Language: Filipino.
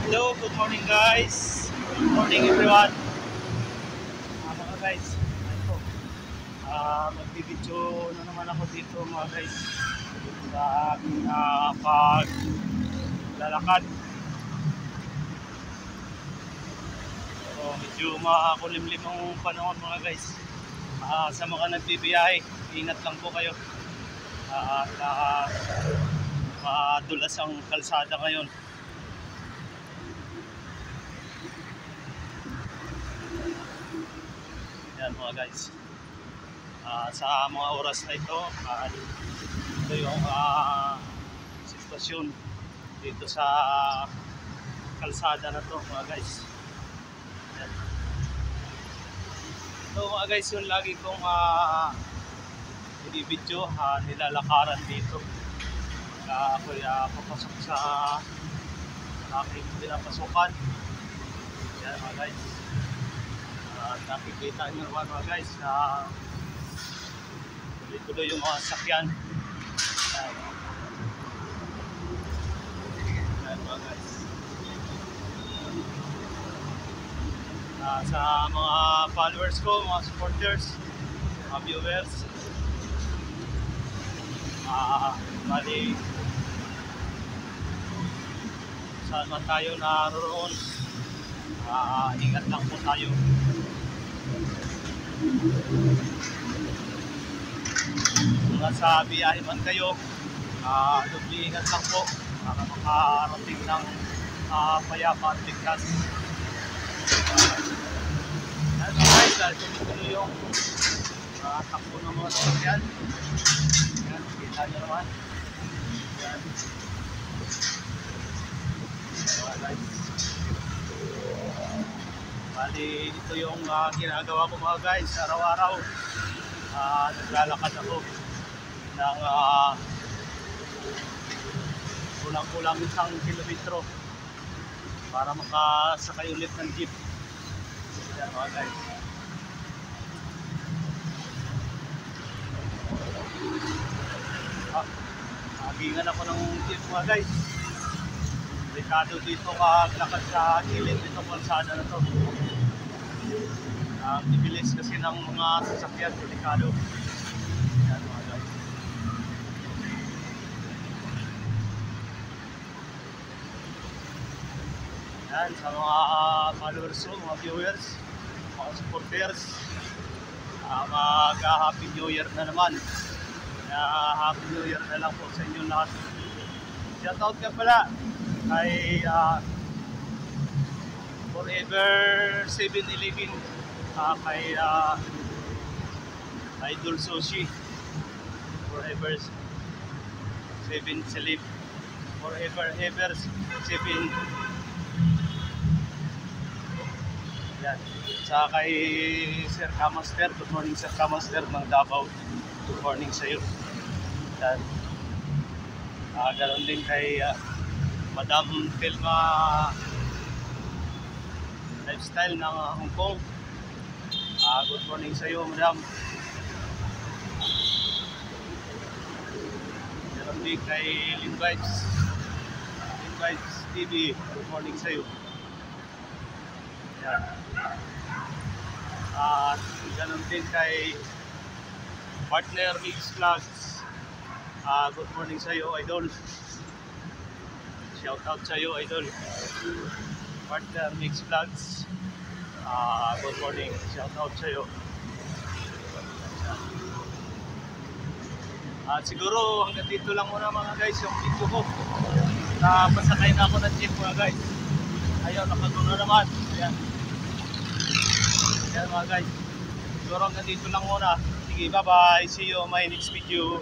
Hello, good morning guys. Good morning everyone. Mga guys, ito. Magbibidyo na naman ako dito mga guys sa aking paglalakad. So, medyo makulimlim ang panahon mga guys. Sa mga nagbibiyahe, ingat lang po kayo. Madulas ang kalsada ngayon. Yan mga guys. Sa mga oras na ito, ito yung sitwasyon dito sa kalsada na to mga guys. Yan. So mga guys, yung lagi kong binibidyo, nilalakaran dito. Ako'y papasok sa aking pinapasukan. Yan mga guys. Nakikita nyo naman mga guys na tuloy-tuloy yung mga sakyan. Yan mga guys. Sa mga followers ko, mga supporters, mga viewers, bali saan man tayo naroon, ingat lang po tayo. Kung nasa biyahe man kayo, ingat lang po para makarating ng payapa at ligtas. Yan mga guys, dahil tuloy-tuloy yung takbo ng mga sasakyan. Yan, kita nyo naman. Yan. Mga guys. Bali, ito yung ginagawa ko mga guys, araw-araw. Naglalakad ako ng kulang-kulang 1 kilometro para makasakay ulit ng jeep. Yan mga guys. Nagingan ako ng jeep mga guys. Delikado dito maglakad sa gilid dito kalsada na to. Ang bibilis kasi ng mga sasakyan, delikado. Yan mga guys. Yan, sa mga followers ko, mga viewers, mga supporters, mag-Happy New Year na naman. Happy New Year na lang po sa inyong lahat. Shoutout ka pala kay Forever 7-Eleven, kay Idol Sushi, Forever 7-Eleven, Forever 7. Yan. Sa kay Sir Kamaster, good morning Sir Kamaster ng Davao, good morning sa iyo. Yan. Ganoon din kay Madam Telma Lifestyle ng Hong Kong. Good morning sa iyo, Madam. Ganoon din kay Linvibes TV, good morning sa iyo. Yan. Ganoon din kay Partner Mix Vlogs. Good morning sa iyo, Idol. Shout out sa iyo, Idol. Partner Mix Vlogs. Good morning. Shout out sa iyo. Siguro hanggang dito lang muna mga guys yung video ko. Pasakay na ako ng jeep mga guys. Ayun, nakatuno naman. Ayan. Ayan mga guys. Siguro hanggang dito lang muna. Sige, bye bye. See you on my next video.